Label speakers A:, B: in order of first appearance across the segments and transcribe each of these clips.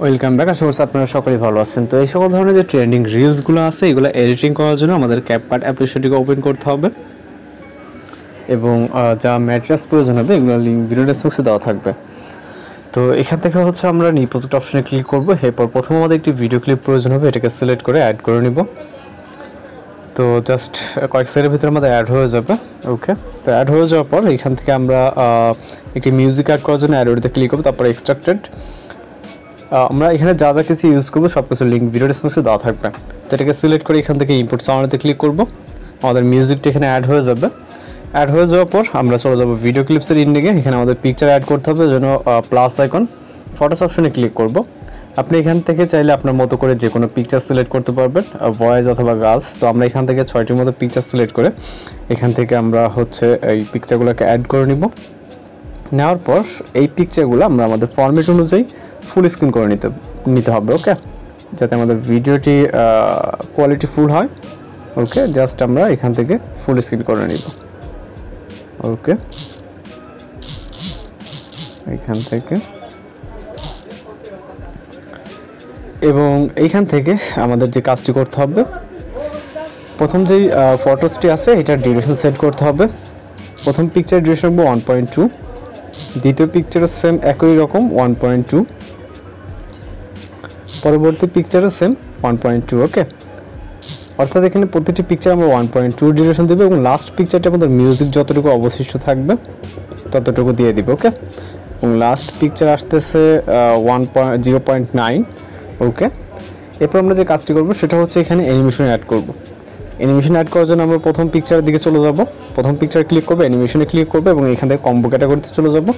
A: Welcome back. আশা করছি আপনারা সকলেই ভালো আছেন। তো এই সকল ধরনের যে ট্রেন্ডিং রিলসগুলো আছে এগুলো এডিটিং করার জন্য আমাদের ক্যাপকাট অ্যাপ্লিকেশনটিকে ওপেন করতে হবে এবং যা ম্যাট্রিক্স প্রয়োজন হবে এগুলো লিঙ্ক ভিডিও ডেসক্রিপশনে দেওয়া থাকবে। তো এখান থেকে হচ্ছে আমরা নিউ প্রজেক্ট অপশনে ক্লিক করব। এরপর প্রথম আমাদের একটি ভিডিও ক্লিপ প্রয়োজন হবে, এটাকে সিলেক্ট করে অ্যাড করে নিব। তো জাস্ট কয়েক সেকেন্ডের ভিতরে আমাদের অ্যাড হয়ে যাবে। ওকে, তো অ্যাড হয়ে যাওয়ার পর এখান থেকে আমরা একটি মিউজিক অ্যাড করার জন্য অ্যাড ক্লিক করব, তারপরে এক্সট্রাক্টেড। আমরা এখানে যা যা কিছু ইউজ করবো সব কিছু লিঙ্ক ভিডিও ডেসক্রিপশনে দেওয়া থাকবে। তো এটাকে সিলেক্ট করে এখান থেকে ইম্পোর্ট সাউন্ডে ক্লিক করব। আমাদের মিউজিকটা এখানে অ্যাড হয়ে যাবে। অ্যাড হয়ে যাওয়ার পর আমরা চলে যাব ভিডিও ক্লিপসের ইন্ডেক্সে। এখানে আমাদের পিকচার অ্যাড করতে হবে, জন্য প্লাস আইকন ফটোস অপশনে ক্লিক করব। আপনি এখান থেকে চাইলে আপনার মতো করে যে কোনো পিকচার সিলেক্ট করতে পারবেন, বয়েজ অথবা গার্লস। তো আমরা এখান থেকে 6টির মতো পিকচার সিলেক্ট করে এখান থেকে আমরা হচ্ছে এই পিকচারগুলোকে অ্যাড করে নিব। নেওয়ার পর এই পিকচারগুলো আমরা আমাদের ফরম্যাট অনুযায়ী ফুল স্ক্রিন করে নিতে হবে। ওকে, যাতে আমাদের ভিডিওটি কোয়ালিটি ফুল হয়। ওকে, জাস্ট আমরা এখান থেকে ফুল স্ক্রিন করে নিব। ওকে, এখান থেকে এবং এইখান থেকে আমাদের যে কাজটি করতে হবে, প্রথম যেই ফটোসটি আছে এটার ডিউরেশন সেট করতে হবে। প্রথম পিকচার ডিউরেশন রাখবো 1.2, দ্বিতীয় পিকচারও সেম একই রকম 1.2, পরবর্তী পিকচারও সেম 1.2। ওকে, অর্থাৎ এখানে প্রতিটি পিকচার আমরা 1.2 ডিউরেশন দেবো এবং লাস্ট পিকচারটা আমাদের মিউজিক যতটুকু অবশিষ্ট থাকবে ততটুকু দিয়ে দিব। ওকে, এবং লাস্ট পিকচার আসতেছে 0.9। ওকে, এরপর আমরা যে কাজটি করব সেটা হচ্ছে এখানে অ্যানিমেশন অ্যাড করব। অ্যানিমেশন অ্যাড করার জন্য আমরা প্রথম পিকচারের দিকে চলে যাব, প্রথম পিকচারে ক্লিক করবো, অ্যানিমেশনে ক্লিক করবো এবং এখান থেকে কম্বো ক্যাটাগরিতে চলে যাব।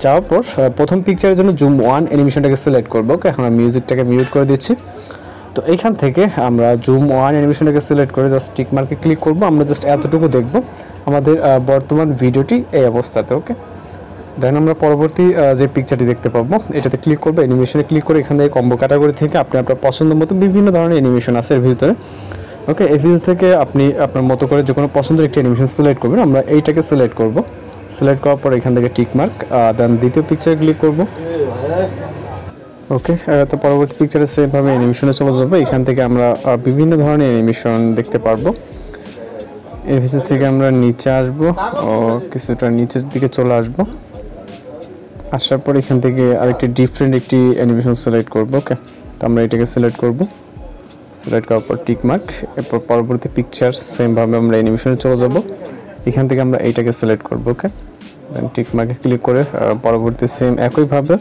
A: যাওয়ার পর প্রথম পিকচারের জন্য জুম 1 অ্যানিমেশনটাকে সিলেক্ট করবো। ওকে, এখন মিউজিকটাকে মিউট করে দিচ্ছি। তো এইখান থেকে আমরা জুম 1 অ্যানিমেশনটাকে সিলেক্ট করে জাস্ট টিক মার্কে ক্লিক করব। আমরা জাস্ট এতটুকু দেখব আমাদের বর্তমান ভিডিওটি এই অবস্থাতে। ওকে, দেন আমরা পরবর্তী যে পিকচারটি দেখতে পাবো এটাতে ক্লিক করবো, অ্যানিমেশনে ক্লিক করে এখান থেকে কম্বো ক্যাটাগরি থেকে আপনি আপনার পছন্দ মতো বিভিন্ন ধরনের অ্যানিমেশন আছে এর ভিতরে। ওকে, এই ভিডিও থেকে আপনি আপনার মতো করে যে কোনো পছন্দের একটি অ্যানিমেশন সিলেক্ট করবেন। আমরা এইটাকে সিলেক্ট করব। সিলেক্ট করার পর এখান থেকে টিক মার্ক, দেন দ্বিতীয় পিকচারে ক্লিক করব। ওকে, তো পরবর্তী পিকচারে সেমভাবে অ্যানিমেশনে চলে যাবো। এখান থেকে আমরা বিভিন্ন ধরনের অ্যানিমেশন দেখতে পারবো। এর ভিতর থেকে আমরা নিচে আসবো, কিছুটা নিচের দিকে চলে আসবো। আসার পর এখান থেকে আরেকটি ডিফারেন্ট একটি অ্যানিমেশন সিলেক্ট করব। ওকে, তো আমরা এটাকে সিলেক্ট করব। সিলেক্ট করার পর টিক মার্ক। এরপর পরবর্তী পিকচার সেমভাবে আমরা অ্যানিমেশনে চলে যাব। এখান থেকে আমরা এইটাকে সিলেক্ট করব। ওকে, দেন টিক মার্কে ক্লিক করে পরবর্তী সেম একইভাবে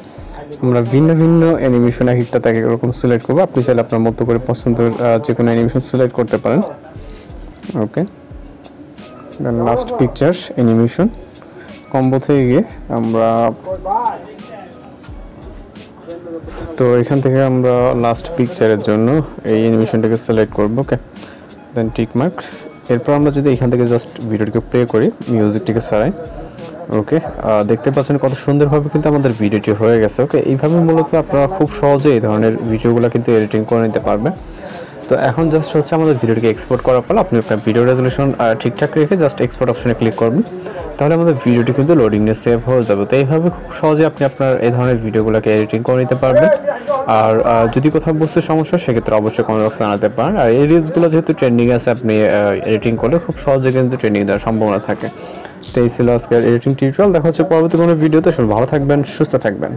A: আমরা ভিন্ন ভিন্ন অ্যানিমেশন এক একটা এক রকম সিলেক্ট করব। আপনি চাইলে আপনার মতো করে পছন্দের যে কোনো অ্যানিমেশন সিলেক্ট করতে পারেন। ওকে, দেন লাস্ট পিকচার অ্যানিমেশন কম্বো থেকে গিয়ে আমরা তো এখান থেকে আমরা লাস্ট পিকচারের জন্য এই অ্যানিমেশনটাকে সিলেক্ট করব। ওকে, দেন টিক মার্ক। এরপর আমরা যদি এখান থেকে জাস্ট ভিডিওটিকে প্লে করি, মিউজিকটিকে ছাড়াই। ওকে, দেখতে পাচ্ছেন কত সুন্দরভাবে কিন্তু আমাদের ভিডিওটি হয়ে গেছে। ওকে, এইভাবে মূলত আপনারা খুব সহজে এই ধরনের ভিডিওগুলো কিন্তু এডিটিং করে নিতে পারবেন। তো এখন জাস্ট হচ্ছে আমাদের ভিডিওটিকে এক্সপোর্ট করার পর আপনি আপনার ভিডিও রেজলিউশন ঠিকঠাক রেখে জাস্ট এক্সপোর্ট অপশনে ক্লিক করবেন, তাহলে আমাদের ভিডিওটি কিন্তু লোডিং নিয়ে সেভ হয়ে যাবে। তো এইভাবে খুব সহজে আপনি আপনার এই ধরনের ভিডিওগুলোকে এডিটিং করে নিতে পারবেন। আর যদি কোথাও বুঝতে সমস্যা সেক্ষেত্রে অবশ্যই কমেন্ট বক্সে জানাতে পারেন। আর এই রিলসগুলো যেহেতু ট্রেন্ডিং আছে, আপনি এডিটিং করলে খুব সহজে কিন্তু ট্রেন্ডিং দেওয়ার সম্ভাবনা থাকে। তো এই ছিল আজকের এডিটিং টিউটোরিয়াল। দেখা হচ্ছে পরবর্তী কোনো ভিডিওতে। ভালো থাকবেন, সুস্থ থাকবেন।